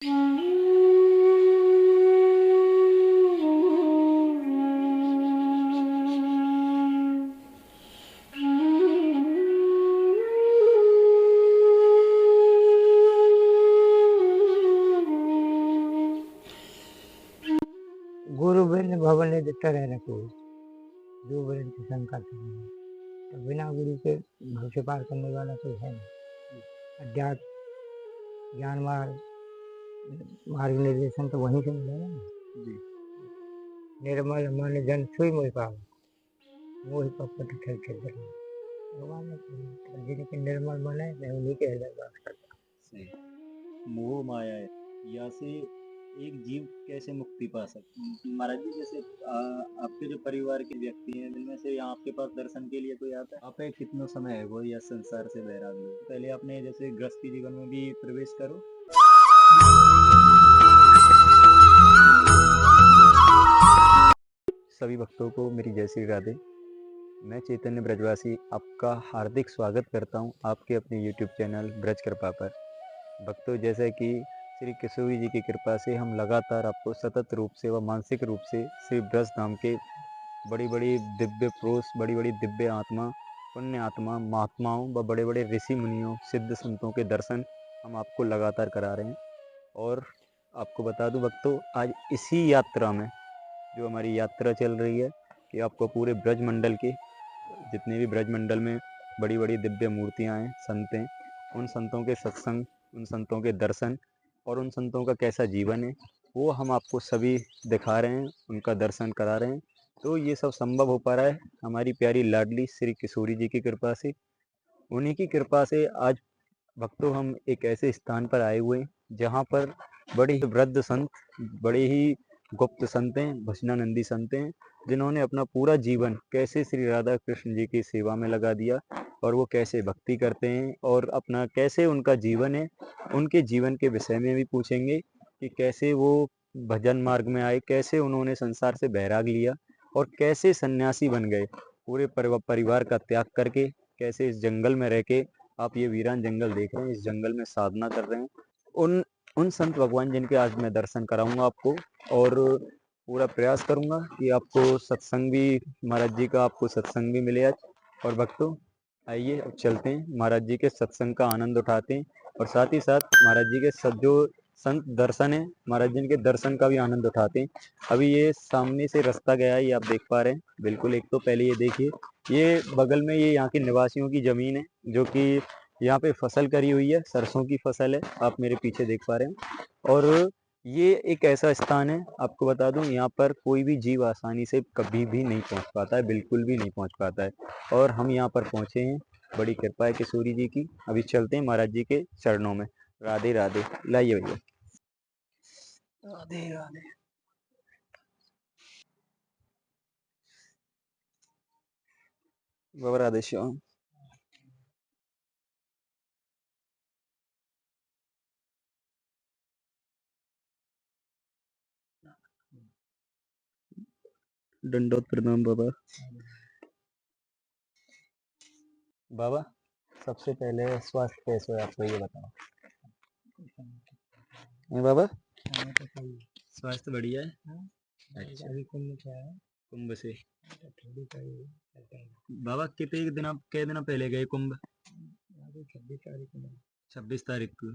गुरु बिन भवन नित्य रहने को जो बिन शंकर तो बिना गुरु के भव से पार करने वाला कोई है नहीं। अध्यात्म ज्ञान मार्ग निर्देशन तो वहीं से मिलेगा ना जी। निर्मल मन जन छुई मोहि पावो मोहि कपट ठल ठल भगवान ने जिनके निर्मल मन है मैं उन्हीं के हृदय वास करता हूँ। मोह माया है या से एक जीव कैसे मुक्ति पा सकते? महाराज जी, जैसे आपके जो परिवार के व्यक्ति हैं जिनमें से यहाँ आपके पास दर्शन के लिए कोई आता है, आप कितना समय है वो या संसार से बैराग हो, पहले आपने जैसे गृहस्थी जीवन में भी प्रवेश करो। सभी भक्तों को मेरी जय श्री राधे। मैं चैतन्य ब्रजवासी आपका हार्दिक स्वागत करता हूं आपके अपने YouTube चैनल ब्रज कृपा पर। भक्तों, जैसे कि श्री किशोरी जी की कृपा से हम लगातार आपको सतत रूप से व मानसिक रूप से श्री ब्रज धाम के बड़ी बड़ी दिव्य पुरुष, बड़ी बड़ी दिव्य आत्मा, पुण्य आत्मा, महात्माओं व बड़े बड़े ऋषि मुनियों, सिद्ध संतों के दर्शन हम आपको लगातार करा रहे हैं। और आपको बता दूं भक्तों, आज इसी यात्रा में जो हमारी यात्रा चल रही है कि आपको पूरे ब्रज मंडल के जितने भी ब्रज मंडल में बड़ी बड़ी दिव्य मूर्तियां हैं, संत हैं, उन संतों के सत्संग, उन संतों के दर्शन और उन संतों का कैसा जीवन है वो हम आपको सभी दिखा रहे हैं, उनका दर्शन करा रहे हैं। तो ये सब संभव हो पा रहा है हमारी प्यारी लाडली श्री किशोरी जी की कृपा से। उन्हीं की कृपा से आज भक्तों हम एक ऐसे स्थान पर आए हुए हैं जहाँ पर बड़े ही वृद्ध संत, बड़े ही गुप्त संत हैं, भजनानंदी संत हैं, जिन्होंने अपना पूरा जीवन कैसे श्री राधा कृष्ण जी की सेवा में लगा दिया और वो कैसे भक्ति करते हैं और अपना कैसे उनका जीवन है। उनके जीवन के विषय में भी पूछेंगे कि कैसे वो भजन मार्ग में आए, कैसे उन्होंने संसार से बैराग लिया और कैसे सन्यासी बन गए, पूरे परिवार का त्याग करके कैसे इस जंगल में रह के, आप ये वीरान जंगल देख रहे हैं, इस जंगल में साधना कर रहे हैं। उन उन संत भगवान जिनके आज मैं दर्शन कराऊंगा आपको और पूरा प्रयास करूंगा कि आपको सत्संग भी, महाराज जी का आपको सत्संग भी मिले आज। और भक्तों, आइए अब चलते हैं, महाराज जी के सत्संग का आनंद उठाते हैं और साथ ही साथ महाराज जी के जो संत दर्शन है, महाराज जी के दर्शन का भी आनंद उठाते हैं। अभी ये सामने से रास्ता गया है, ये आप देख पा रहे हैं बिल्कुल। एक तो पहले ये देखिए, ये बगल में ये यहाँ के निवासियों की जमीन है जो कि यहाँ पे फसल करी हुई है, सरसों की फसल है, आप मेरे पीछे देख पा रहे हैं। और ये एक ऐसा स्थान है, आपको बता दूं, यहाँ पर कोई भी जीव आसानी से कभी भी नहीं पहुँच पाता है, बिल्कुल भी नहीं पहुँच पाता है। और हम यहाँ पर पहुँचे हैं, बड़ी कृपा है किशोरी जी की। अभी चलते हैं महाराज जी के चरणों में। राधे राधे। लाइए भैया। राधे राधे। बाबा राधे श्याम। दंडोत प्रणाम बाबा। बाबा, सबसे पहले स्वास्थ्य कैसे है आपको ये बताओ। बाबा स्वास्थ्य बढ़िया है। अच्छा, अभी कुंभ क्या है, कुंभ से बाबा कितने दिन, आप कै दिन पहले गए कुंभ? 26 तारीख को। 26 तारीख को।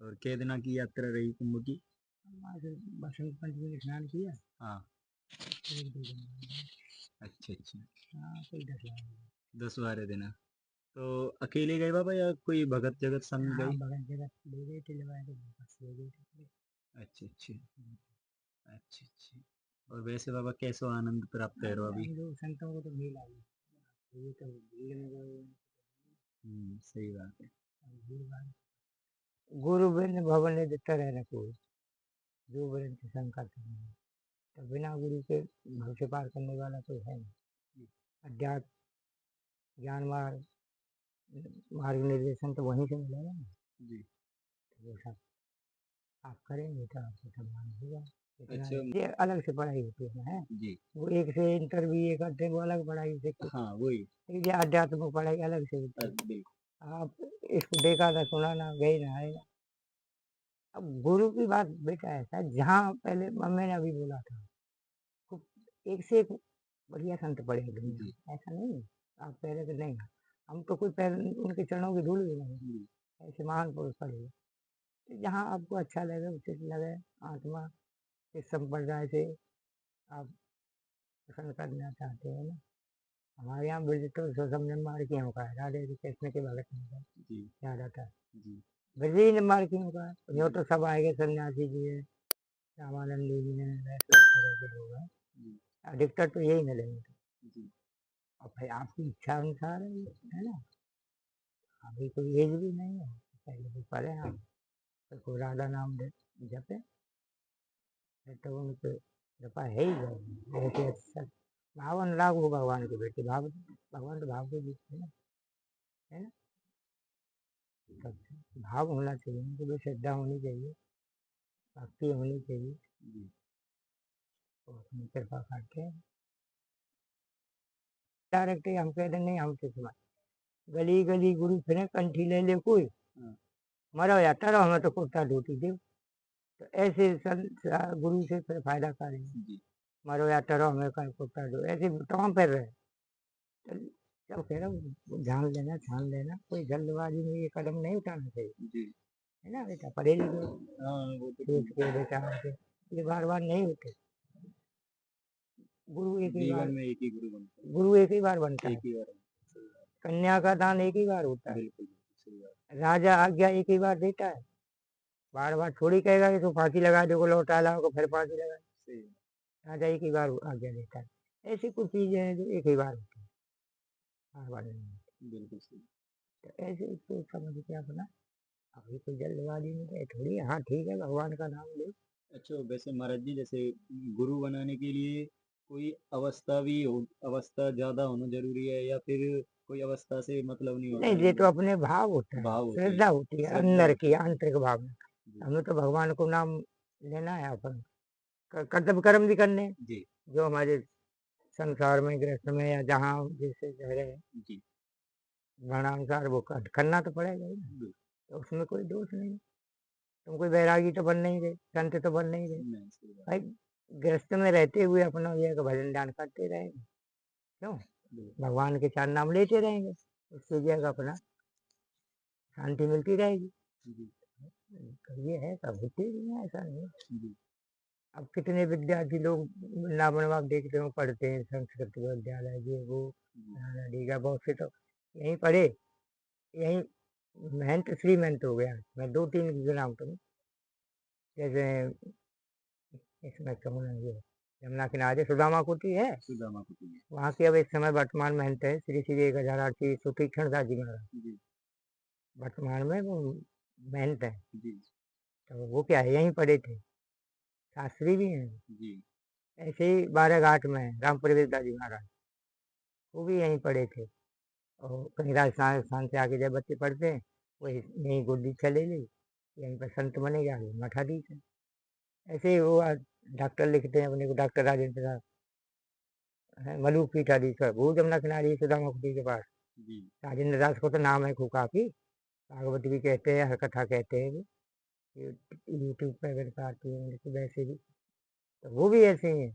और कै दिन की यात्रा रही कुंभ की? बसंत पंचमी में स्नान किया। हाँ। अच्छा अच्छा। हाँ, कोई 10-12 दिन। तो अकेले गए बाबा या कोई भगत जगत संग गए? हाँ, भगत जगत ले गए थे, ले गए थे। अच्छा अच्छा। अच्छा अच्छा। और वैसे बाबा कैसे आनंद प्राप्त कर रहे हो अभी? संतों को तो मिला ये तो भीड़ में गए। सही बात है। गुरु बिन भवन नित्य रहने को जो बिन शंकर तो बिना गुरु के भव से पार करने वाला कोई है नहीं। अध्यात्म ज्ञान मार्ग निर्देशन तो वहीं से मिलेगा ना जी। वो सब आप करेंगे तो आपको सम्मान होगा। अच्छा, ये अलग से पढ़ाई होती है ना, है जी। वो एक से इंटरव्यू ये करते हैं, वो अलग पढ़ाई से। हाँ वही। ये आध्यात्मिक पढ़ाई अलग से होती है। आप इसको देखा ना, सुना ना, गए ना, आए ना। अब गुरु की बात बेटा ऐसा है, जहाँ पहले मैंने अभी बोला था, खूब एक से एक बढ़िया संत पड़े हैं दुनिया जी, में, ऐसा नहीं है। आप पहले तो नहीं, हम तो कोई पैर उनके चरणों की धूल भी नहीं, जी, ऐसे महान पुरुष पड़े हैं। तो जहाँ आपको अच्छा लगे, उचित लगे, आत्मा के संप्रदाय से आप प्रसन्न करना चाहते हैं ना। हमारे यहाँ ब्रज तो सब निम्बार्कियों का है, राधे कृष्ण के भगत नहीं है, जी, ज्यादातर जी, ब्रज ही निम्बार्कियों का है। जो जी, तो सब आएंगे, सन्यासी जी है, रामानंद जी ने, वैसे तरह के लोग हैं, जी, अधिकतर तो यही मिलेंगे। जी, और भाई आपकी इच्छा अनुसार है ये, है ना। अभी कोई एज भी नहीं है, पहले भी पढ़े हम, तो कोई राधा नाम दे जपे, फिर तो उनको कृपा है ही बहुत ही अच्छा भाव अनुराग हो भगवान के बेटे, भाव भगवान तो भाव के बीच में है ना। सब भाव होना चाहिए, उनके भी श्रद्धा होनी चाहिए, भक्ति होनी चाहिए, जी, तो अपनी कृपा करते हैं। डायरेक्ट ही हम कहते नहीं, हम तो तुम्हारे गली गली गुरु फिरे कंठी ले ले कोई, हाँ, मरो या तरो, हमें तो कुर्ता धोती दे। तो ऐसे गुरु से फिर फायदा करेंगे, जी, मरो या तरो, हमें कहीं कुर्ता दो, ऐसे तमाम फिर रहे। तो जब कह रहा हूँ ध्यान लेना, ध्यान लेना, कोई जल्दबाजी में ये कदम नहीं उठाना चाहिए, जी, है ना बेटा। पढ़े लिखे हाँ, वो तो सोच ठीक। के विचार के ये बार बार नहीं होते। गुरु एक ही जीवन बार, में एक ही गुरु बनता गुरु एक ही बार बनता है, है, एक ही बार। सही बात, कन्या का दान एक ही बार होता है, बिल्कुल, सही बात, राजा आज्ञा एक ही बार देता है, बार बार थोड़ी कहेगा कि तू फांसी लगा दे, को लौटा लाओ फिर फांसी लगा। सही बात, राजा एक ही बार आज्ञा देता है। ऐसी कुछ चीजें हैं जो एक ही बार होती है, बार बार नहीं होती। बिल्कुल सही। तो ऐसे सोच समझ के अपना, अभी कोई जल्दबाजी में रहे थोड़ी, हाँ ठीक है भगवान का नाम लो। अच्छा, वैसे महाराज जी, जैसे गुरु बनाने के लिए कोई अवस्था ज़्यादा होना ज़रूरी है, या फिर कोई अवस्था से मतलब नहीं होता नहीं, है, ये तो मतलब अपने भाव होता है, भाव होते हैं, श्रद्धा होती है श्रद्धा अंदर होती की, है। आंतरिक भावना। जी, हमें तो भगवान को नाम लेना है, अपन कर्तव्य कर्म भी करने हैं, जी, जो हमारे संसार में, गृहस्थ में, या जहाँ जैसे रह रहे हैं, जी, वर्णानुसार वो करना तो पड़ेगा ही ना। बिल्कुल, तो उसमें कोई दोष नहीं। तुम कोई बैरागी तो बन नहीं रहे, संत तो बन नहीं रहे नहीं, सही बात, भाई। गृहस्थ में रहते हुए अपना ये है कि भजन ध्यान करते रहेंगे, क्यों, बिल्कुल, भगवान के चार नाम लेते रहेंगे, उससे जो है कि अपना शांति मिलती रहेगी। जी, तो ये है, सब होती भी है, ऐसा नहीं है। जी, अब कितने विद्यार्थी लोग वृंदावन में आप देखते हो पढ़ते हैं, संस्कृत विद्यालय ये वो, जी, दीघा, बहुत से तो यहीं पढ़े, यहीं महंत श्रीमंत हो गया। मैं दो तीन गिनाऊं तुम्हें, जैसे इसमें कौन है ये, यमुना किनारे सुदामा कुटी है, सुदामा कुटी, वहाँ के अब इस समय वर्तमान महंत है श्री श्री 1008 सुतीक्षण दास जी महाराज, जी, वर्तमान में वो महंत है। जी, तो वो क्या है, यहीं पढ़े थे, शास्त्री भी हैं। जी, ऐसे ही 12 घाट में राम प्रवेश दास जी महाराज, वो भी यहीं पढ़े थे। और कहीं राजस्थान राजस्थान से आके जब बच्चे पढ़ते हैं, वही यहीं गुरु दीक्षा ले ली, यहीं पर संत बने गया, मठाधीश है। ऐसे ही वो डॉक्टर लिखते हैं अपने को, डॉक्टर राजेंद्र प्रसाद है, मलूक पीठाधीश है, वो जमुना किनारे सुदामा कुटी के पास। जी, राजेंद्र दास को तो नाम है खूब काफी, भागवत भी कहते हैं, हर कथा कहते हैं, यूट्यूब पे अगर आती है तो वैसे भी, तो वो भी ऐसे ही है,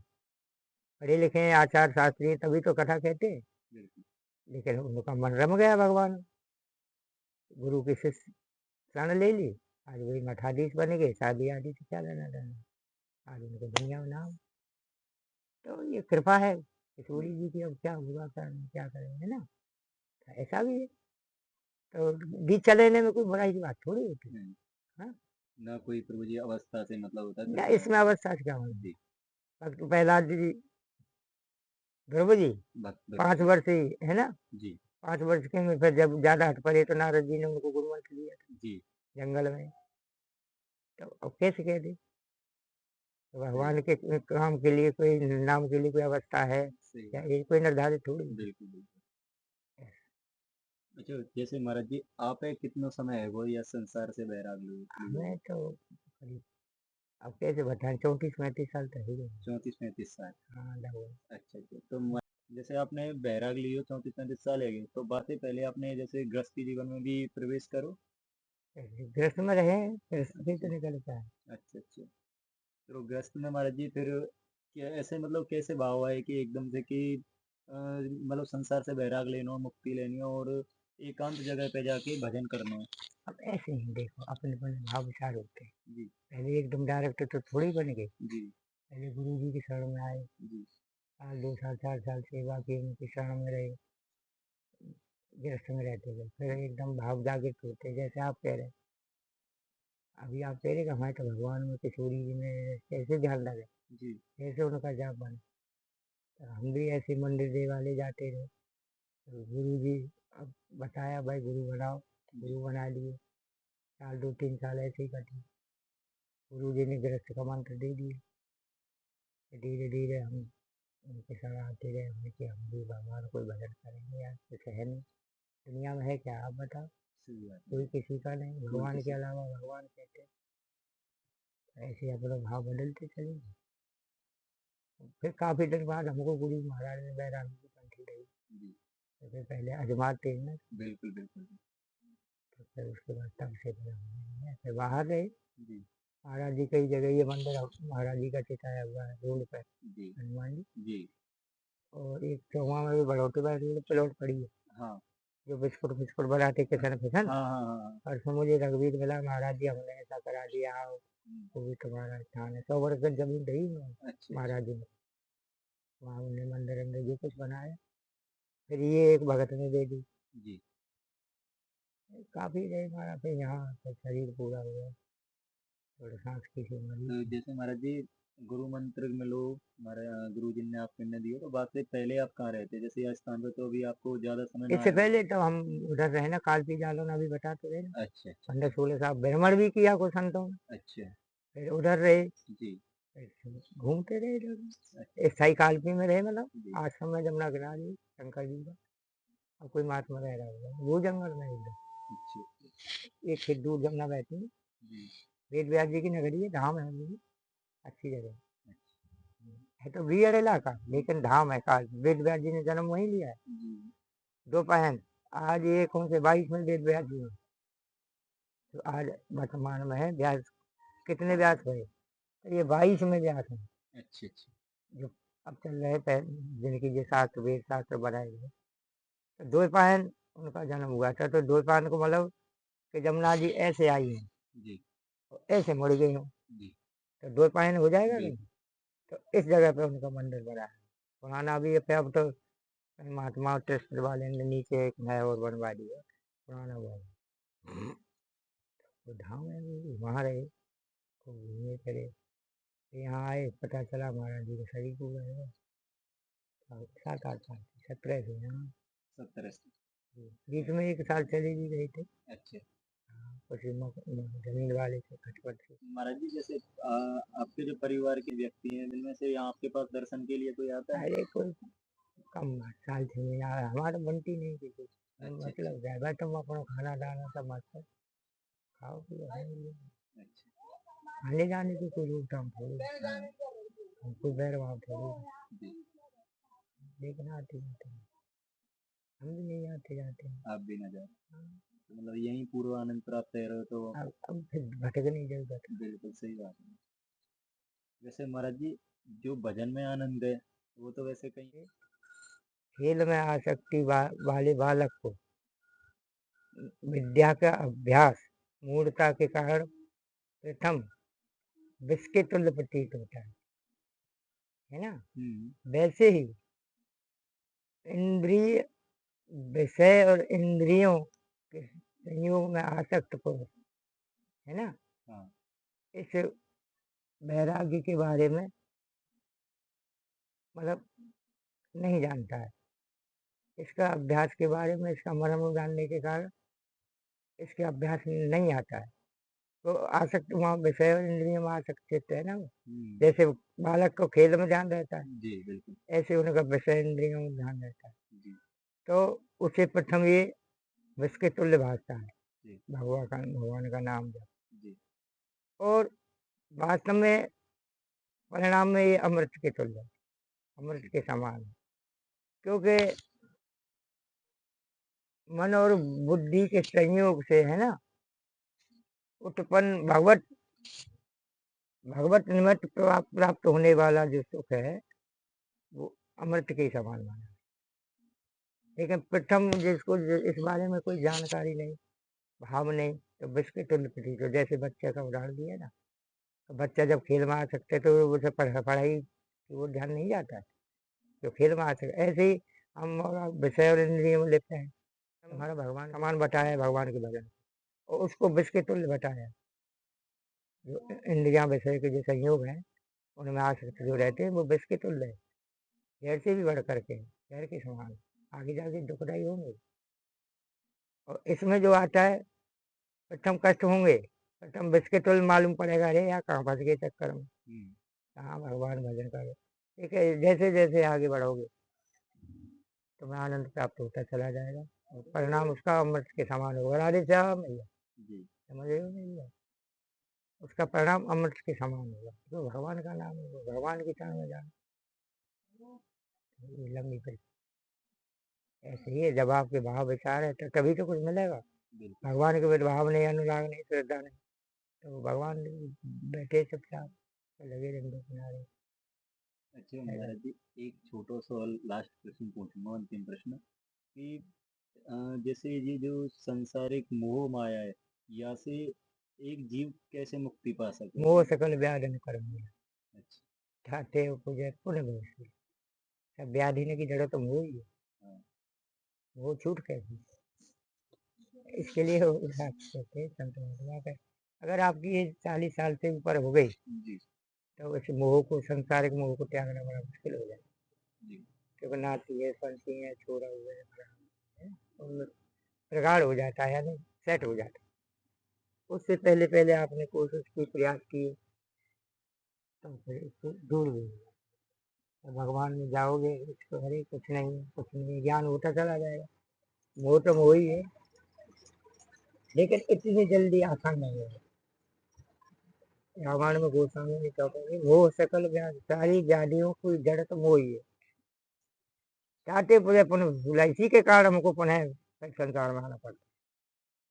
पढ़े लिखे हैं, आचार शास्त्री हैं, तभी तो कथा कहते हैं। बिल्कुल, लेकिन उनका मन रम गया भगवान, गुरु की शिष्य शरण ले ली, आज वही मठाधीश बन गए, शादी आदि से क्या लेना देना, आज उनको दुनिया में नाम। तो ये कृपा है किशोरी जी की, अब क्या होगा, क्या करेंगे ना। ऐसा भी है, तो दीक्षा लेने में कोई बुराई की बात थोड़ी होती है। नहीं, हाँ, ना कोई प्रभु जी अवस्था से मतलब होता है, या कृपा है। इसमें अवस्था से क्या होना। जी, भक्त प्रहलाद जी, ध्रुव जी भक्त बिल्कुल, 5 वर्ष ही है ना, जी, 5 वर्ष के में फिर जब ज्यादा हट पड़े तो नारद जी ने उनको गुरुमंत्र दिया था जी, जंगल में। तो अब कैसे कह दे, तो सही भगवान बात, के काम के लिए, कोई नाम के लिए कोई अवस्था है, सही या बात, ये कोई निर्धारित थोड़ी है। बिल्कुल, बिल्कुल। अच्छा, जैसे महाराज जी, आप कितना समय है वो या संसार से बैराग लिए हमें हुए? तो करीब, अब कैसे बताएं, 34-35 साल तो ही गए। 34-35 साल। हाँ लगभग। अच्छा, अच्छा, तो जैसे आपने बैराग लिए हो 34-35 साल है, तो बातें पहले आपने जैसे गृहस्थी जीवन में भी प्रवेश करो। ऐसे गृहस्थ में रहे, गृहस्थ से तो निकलता है। अच्छा, अच्छा। तो गृहस्थ में महाराज जी फिर क्या ऐसे मतलब कैसे भाव आए कि एकदम से कि मतलब संसार से वैराग लेना हो, मुक्ति लेनी हो और एकांत जगह पे जाके भजन करना है? अब ऐसे ही देखो अपने अपने भाव विचार होते हैं। जी, पहले एकदम डायरेक्ट तो थोड़ी बन गए। जी, पहले गुरु जी की शरण में आए, जी, साल 2 साल 4 साल सेवा की, उनकी शरण में रहे, गृहस्थ में रहते थे, फिर एकदम भाव जागृत होते जैसे आप कह रहे हैं। अभी आप कह रहे कि हमारे तो भगवान में किशोरी जी में कैसे ध्यान लगे, जी, कैसे उनका जाप बने। तो हम भी ऐसे मंदिर देवालय जाते रहे, तो गुरु जी अब बताया भाई गुरु बनाओ, जी, गुरु बना लिए। साल 2 3 साल ऐसे ही कटे, गुरु जी ने गृहस्थ का मंत्र दे दिया। धीरे धीरे हम उनके साथ आते रहे, हमने कि हम भी भगवान को भजन करेंगे यार, कुछ है नहीं दुनिया में, है क्या आप बताओ। सही बात है। कोई किसी का नहीं, कोई भगवान के किसी अलावा भगवान कहते हैं। ऐसे ही अपना भाव बदलते चले। फिर काफी दिन बाद हमको गुरु महाराज ने बैरागी की पंथी दी। जी, तो फिर पहले अजमाते हैं ना, बिल्कुल, बिल्कुल। तो फिर उसके बाद तब से फिर हमने फिर बाहर रहे। जी, महाराज जी कई जगह ये मंदिर महाराज जी का चिताया हुआ है रोड पर, जी, हनुमान जी। जी, और एक चौवा में भी बढ़ोतरी बाई रोड प्लॉट पड़ी है, हाँ, जो बिस्कुट बिस्कुट बनाते किसान फिसन। हाँ, हाँ, हाँ, हाँ। परसों मुझे रघुवीर मिला, महाराज जी हमने ऐसा करा दिया, आओ हुँ, वो भी तुम्हारा स्थान है। 100 वर्ष की जमीन रही है अच्छा, अच्छा। महाराज जी ने, वहाँ उन्हें मंदिर अंदर जो कुछ बनाया। फिर ये एक भगत ने दे दी। जी, काफी रहे हमारा, फिर यहाँ फिर शरीर पूरा हो गया, थोड़ा सांस की सी मरी तो थी। जैसे महाराज जी गुरु मंत्र में लो हमारे गुरु जी ने आपको निर्णय दिया तो बात से पहले आप कहाँ रहते? जैसे यह स्थान पे तो अभी आपको ज़्यादा समय ना इससे आया होगा। पहले तो हम उधर रहे ना, कालपी जालौन, अभी बता तो रहे ना। अच्छा, अच्छा, 15 16 साल भ्रमण भी किया कुछ संतों में, अच्छा, फिर उधर रहे, जी, फिर घूमते रहे अच्छा, इधर। स्थाई कालपी में रहे, मतलब जी, आश्रम में जमुना किनारे शंकर जी का। अब कोई महात्मा रह रहा होगा वो जंगल में एकदम, अच्छा, एक खेत दूर जमुना बहती है। जी, वेद व्यास जी की नगरी है, धाम है वो भी, अच्छी जगह है। अच्छा, है तो भीड़ इलाका, लेकिन धाम है काल, वेद व्यास जी ने जन्म वहीं लिया है। जी, दोपहर आज ये कौन से 22 में वेद व्यास जी हैं, तो आज वर्तमान में है व्यास। कितने व्यास हुए? तो ये 22 में व्यास हैं, अच्छा, अच्छा, जो अब चल रहे जिनकी जो शास्त्र वेद शास्त्र बनाए गए। तो द्वैपायन उनका जन्म हुआ था, तो द्वैपायन को मतलब कि जमुना जी ऐसे आई हैं जी, और ऐसे मुड़ गई हूँ, जी, तो द्वैपायन हो जाएगा कहीं। बिल्कुल, तो इस जगह पे उनका मंदिर बना है। पुराना भी है, पे अब तो महात्मा ट्रस्ट वाले ने नीचे एक नया और बनवा दिया, पुराना हुआ है। वो धाम है, वो वहाँ रहे, खूब घूमे फिरे। यहाँ आए, पता चला महाराज जी का शरीर पूरा है। 7 8 साल 17 से यहाँ। 70 से बीच में 1 साल चले भी गए थे, अच्छा। कुछ जमीन वाले थे खटपट से। महाराज जी जैसे आपके जो परिवार के व्यक्ति हैं जिनमें से यहाँ आपके पास दर्शन के लिए कोई आता है? अरे कोई कम साल से नहीं आया, हमारा बनती नहीं किसी, अच्छा, अच्छा, मतलब ज्यादा तुम अपना खाना दाना सब मत खाओ पियो, अच्छा, आने जाने की कोई रूट हम थोड़ी, हाँ, कोई बैर वहाँ थोड़ी, जी, लेकिन आते जाते हैं। हम भी नहीं आते जाते हैं। आप भी ना जाए हाँ, तो मतलब यहीं पूर्व आनंद प्राप्त कर रहे हो तो अब फिर भटकने की जरूरत है। बिल्कुल सही बात है। वैसे महाराज जी जो भजन में आनंद है वो तो वैसे कहीं खेल में आसक्ति वाले बालक को विद्या का अभ्यास मूढ़ता के कारण प्रथम विष के तुल्य प्रतीत होता है ना। वैसे ही इंद्रिय विषय और इंद्रियों के संयोग में आसक्त पुरुष, है ना, हाँ, इस वैराग्य के बारे में मतलब नहीं जानता है। इसका अभ्यास के बारे में, इसका मर्म जानने के कारण इसके अभ्यास में नहीं आता है। तो आसक्त वहाँ विषय और इंद्रियों में आसक्त चित्त है ना वो। जैसे बालक को खेल में ध्यान रहता है, जी, बिल्कुल, ऐसे उनका विषय इंद्रियों में ध्यान रहता है। जी, तो उसे प्रथम ये विष के तुल्य भासता है, जी, भगवान का नाम जप। जी, और वास्तव में परिणाम में ये अमृत के तुल्य है, अमृत के समान है। क्योंकि मन और बुद्धि के संयोग से, है ना, उत्पन्न भगवत भगवत निमित्त प्राप्त होने वाला जो सुख है वो अमृत के समान माना। लेकिन प्रथम जिसको इस बारे में कोई जानकारी नहीं, भाव नहीं, तो विष के तुल्य प्रतीत हो। जैसे बच्चे का उदाहरण दिया ना, तो बच्चा जब खेल में आ सकते तो उसे पढ़ाई की ओर ध्यान नहीं जाता है, जो खेल में आ सकते। ऐसे ही हम विषय और इंद्रिय में लिप्त हैं। हमारा भगवान समान बताया है भगवान के भजन, और उसको विष के तुल्य बताया। जो इंद्रिया विषय के जो संयोग हैं उनमें आसक्त जो रहते हैं वो विष के तुल्य है, जहर से भी बढ़ करके, जहर के समान, आगे जाके दुखदायी होंगे। और इसमें जो आता है प्रथम कष्ट होंगे, प्रथम विष के तुल्य मालूम पड़ेगा, अरे यार कहाँ फंस गए चक्कर में, कहाँ भगवान भजन करो। ठीक है, जैसे जैसे आगे बढ़ोगे तुम्हें आनंद प्राप्त होता चला जाएगा, और परिणाम उसका अमृत के समान होगा। राधे श्याम भैया, समझ रहे हो भैया? उसका परिणाम अमृत के समान होगा, जो भगवान का नाम है वो भगवान की शरण में जाना। ये लंबी फिर ऐसे ही है, जब आपके भाव विचार है तो तभी तो कुछ मिलेगा। भगवान के प्रति भाव नहीं, अनुराग नहीं, श्रद्धा नहीं, तो भगवान बैठे चुपचाप तो लगे रंगों किनारे। अच्छा महाराज जी, एक छोटा सा लास्ट प्रश्न पूछूंगा, अंतिम प्रश्न कि जैसे ये जो सांसारिक मोह माया है, या से एक जीव कैसे मुक्ति पा सके? मोह सकल व्याधि न कर्म मिला, अच्छा। ठाते पूजे पुण्य भविष्य। सब व्याधि ने की जड़ तो मोह ही है, हाँ। वो छूट कैसे? इसके लिए वो कहते हैं संत महात्मा का, अगर आपकी ये 40 साल से ऊपर हो गई जी। तो इस मोह को, सांसारिक मोह को त्यागना बड़ा मुश्किल हो जाए। जी। क्योंकि नाती है, फंसी है, छोरा हुआ है, उनमें प्रगाढ़ हो जाता है, यानी सेट हो जाता है। उससे पहले पहले आपने कोशिश की, प्रयास किए, तो फिर इससे दूर हुए। तो भगवान में जाओगे, इसको हरे कुछ नहीं, कुछ नहीं, ज्ञान होता चला जाएगा। मोह तो मोह ही है, लेकिन इतनी जल्दी आसान नहीं है। रामायण में गोस्वामी ने क्या कहा, मोह सकल व्याधि, सारी व्याधियों की जड़ तो मोह ही है। चाहते पूरे पुनः भूला, इसी के कारण हमको पुनः संसार में आना पड़ता,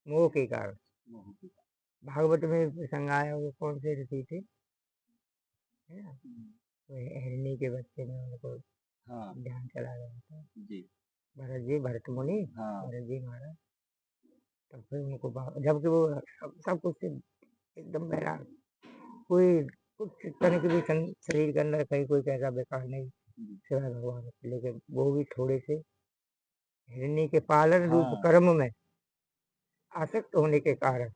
मोह के कारण। भागवत में प्रसंग आया, वो कौन से ऋषि थे, है ना, वो हिरणी के बच्चे ने उनको ध्यान चला गया था। भरत मुनि, भरत जी महाराज, तब फिर उनको जबकि वो सब कुछ एकदम मेरा, कोई कुछ तनिक भी शरीर के अंदर कहीं कोई कैसा बेकार नहीं सिवाय भगवान, लेकिन वो भी थोड़े से हिरणी के पालन रूप कर्म में आसक्त होने के कारण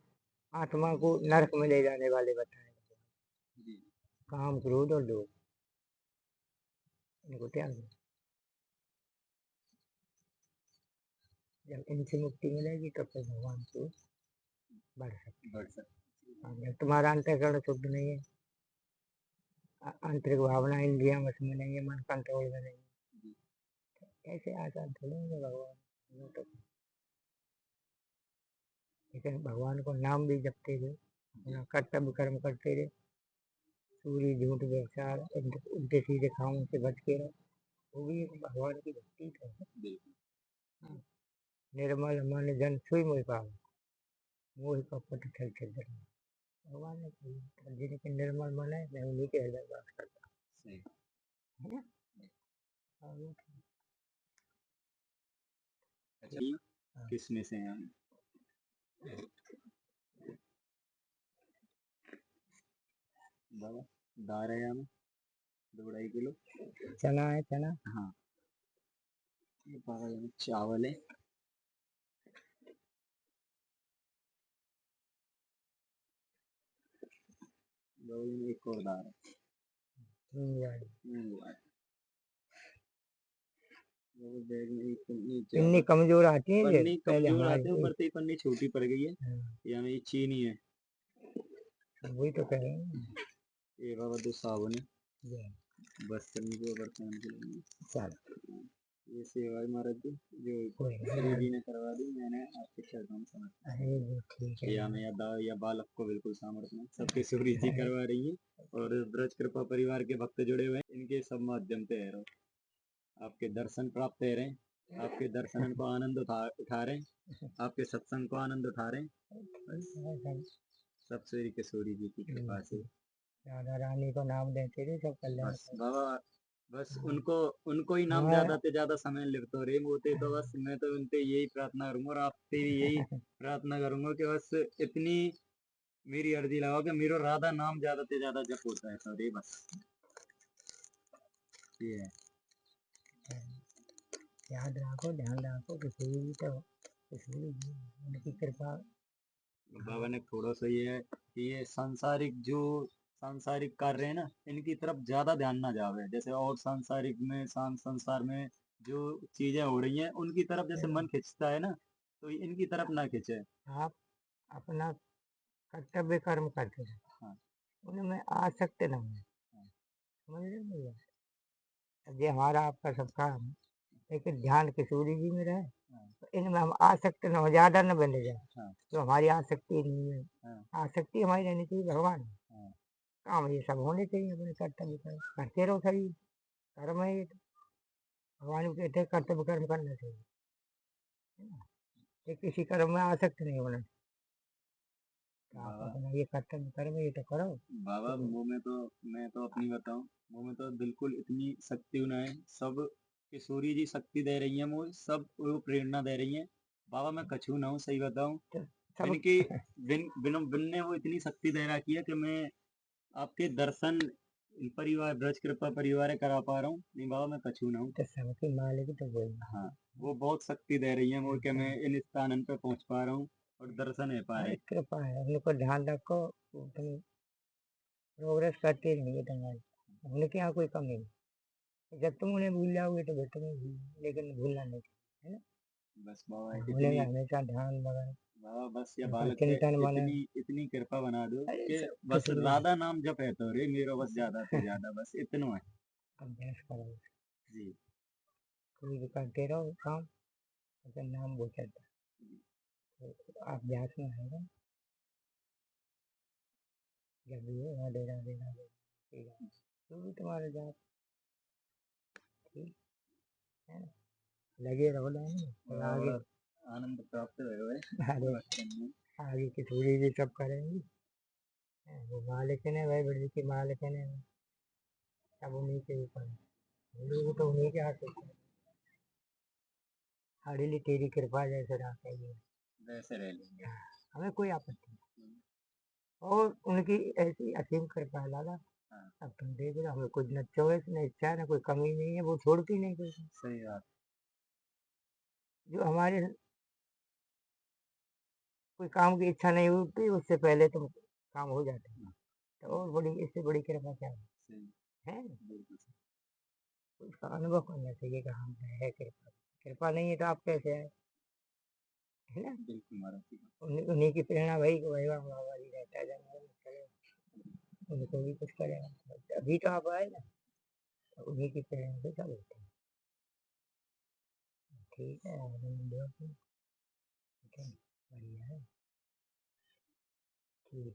आत्मा को नरक में ले जाने वाले बताए। काम, क्रोध और लोभ, इनको त्याग दो। जब इनसे मुक्ति मिलेगी तब फिर भगवान को बढ़ सकते। तुम्हारा अंतःकरण शुद्ध नहीं है, आंतरिक भावना इंद्रिया वश में नहीं है, मन कंट्रोल में नहीं है, ऐसे आसान थोड़े होंगे भगवान। तो लेकिन भगवान को नाम भी जपते हुए अपना कर्तव्य कर्म करते रहे, चोरी झूठ व्यवचार उल्टे सीधे कामों से बच के रहो, वो भी एक भगवान की भक्ति है। हाँ। निर्मल मन जन छुई मोहि पावै, मोहि कपट छल छल जन। भगवान ने कहा जिनके निर्मल मन है मैं उन्हीं के हृदय वास करता हूँ, है ना? अच्छा, किस में से हैं हम? बाबा दाल है हम 2-2.5 किलो चना है, चना। हाँ, ये बाबा यहाँ चावल है, एक और दाल है, पन्नी कमजोर आती है, पन्नी पहले कमजोर हमारी आते हैं, ऊपर से पन्नी छोटी पड़ गई है, या में चीनी है, वही तो कह रहे हैं। ये बाबा 2 साबुन है, बस करने के बर्तन के लिए। चलो, ये सेवा है महाराज जी जो श्री जी ने करवा दी, मैंने आपके चरणों में समर्पित। अरे ठीक है, या मैं या बालक को बिल्कुल सामर्थ्य नहीं, सबके सूरी जी करवा रही है, और ब्रज कृपा परिवार के भक्त जुड़े हुए हैं, इनके सब माध्यम से है, आपके दर्शन प्राप्त है रहे, आपके दर्शन को आनंद उठा रहे हैं, आपके सत्संग को आनंद उठा रहे हैं। सब श्री किशोरी जी की कृपा से। राधा रानी को नाम देते थे सब कल्याण बस बाबा, बस हाँ, उनको उनको ही नाम हमारा ज्यादा से ज्यादा समय लिखते रहे होते, तो बस मैं तो उनसे यही प्रार्थना करूंगा और आपसे भी यही प्रार्थना करूंगा कि बस इतनी मेरी अर्जी लगाओ कि मेरा राधा नाम ज्यादा से ज्यादा जप होता है, सॉरी बस ये है। याद रखो, ध्यान रखो, किसी भी तो किसी भी उनकी कृपा। बाबा ने थोड़ा सा ये है कि ये सांसारिक जो सांसारिक कार्य है ना, इनकी तरफ ज्यादा ध्यान ना जावे, जैसे और सांसारिक में संसार में जो चीजें हो रही हैं उनकी तरफ जैसे मन खिंचता है ना, तो इनकी तरफ ना खिंचे। आप अपना कर्तव्य कर्म करते रहो, हाँ उनमें आसक्त न हो। हाँ समझ रहे हो भैया? अब ये हमारा आपका सब काम है, लेकिन ध्यान किशोरी जी में रहे, हाँ तो इनमें हम आसक्त न हो, ज्यादा न बने जाए। हाँ तो हमारी आसक्ति नहीं है, हाँ आसक्ति हमारी रहनी चाहिए भगवान में। हाँ। काम ये सब होने चाहिए, अपने कर्तव्य कर्म करते रहो, सही कर्म है ये तो। भगवान भी कहते हैं कर्तव्य कर्म करना चाहिए, है ना? ये किसी कर्म में आसक्त नहीं होना चाहिए। तो आप बाबा अपना ये कर्तव्य कर्म ये तो करो। बाबा तो मुंह में तो मैं तो अपनी बताऊं, मुंह में तो बिल्कुल इतनी शक्ति न है, सब किशोरी जी शक्ति दे रही हैं, मुझे सब वो प्रेरणा दे रही हैं। बाबा मैं कछू ना हूँ, सही बताऊं, तो सब बिन बिन ने वो इतनी शक्ति दे रखी है कि मैं आपके दर्शन परिवार ब्रज कृपा परिवार करा पा रहा हूँ, नहीं बाबा मैं कछू ना हूँ। तो सबके मालिक तो वही हाँ वो बहुत शक्ति दे रही है मुझे कि मैं इन स्थान पे पहुंच पा रहा हूँ और दर्शन है पा है। रहे। कृपा है, उनको ध्यान रखो, तुम प्रोग्रेस करते रहेंगे तुम्हारी, उनके यहाँ कोई कमी नहीं। जब तुम उन्हें भूल जाओगे तो फिर तुम्हें लेकिन भूलना नहीं, है ना? बस बाबा उन्हें इतनी, में हमेशा ध्यान लगा, बाबा बस ये उनका बालक पे चिंतन बने। इतनी इतनी कृपा बना दो अरे कि सब बस किशोरी जी राधा नाम जप है तो रे मेरा, बस ज्यादा से ज्यादा बस इतना है। अभ्यास करो, जी कोई भी करते रहो काम, तो नाम वो चलता है। तो अभ्यास में आएगा, जब भी हो राधे राधे राधे ठीक है, जो भी तुम्हारे जात ठीक है ना, लगे रहो लाइन में और आगे। और आनंद प्राप्त हुए अरे बचपन में। आगे किशोरी जी सब करेंगी, वो मालिक ने भाई बड़ी की मालिक ने, सब उन्हीं के ऊपर है, हम लोग तो उन्हीं के हाथ में है। हमारे लिए तेरी कृपा जैसे रास्ता ही है, वैसे रह लेंगे। हमें कोई आपत्ति नहीं। और उनकी ऐसी असीम कृपा है लाला। हाँ अब तुम देख रहे हो, हमें कुछ न चॉइस न इच्छा न कोई कमी नहीं है, वो छोड़ती नहीं कोई। सही बात। जो हमारे कोई काम की इच्छा नहीं होती उससे पहले तो काम हो जाते हैं। तो और बड़ी इससे बड़ी कृपा क्या सही है? बिल्कुल सही। उसका अनुभव करना चाहिए कि हाँ है कृपा। कृपा नहीं है तो आप कैसे आए, है ना? बिल्कुल महाराज जी। उन्हीं की प्रेरणा भाई को भाई बाबा जी रहता है, उनको भी कुछ करेगा, अभी तो आप आए ना, तो उन्हीं की प्रेरणा से सब होता है। ठीक है, आनंद लो तुम, ठीक है, बढ़िया है, ठीक है।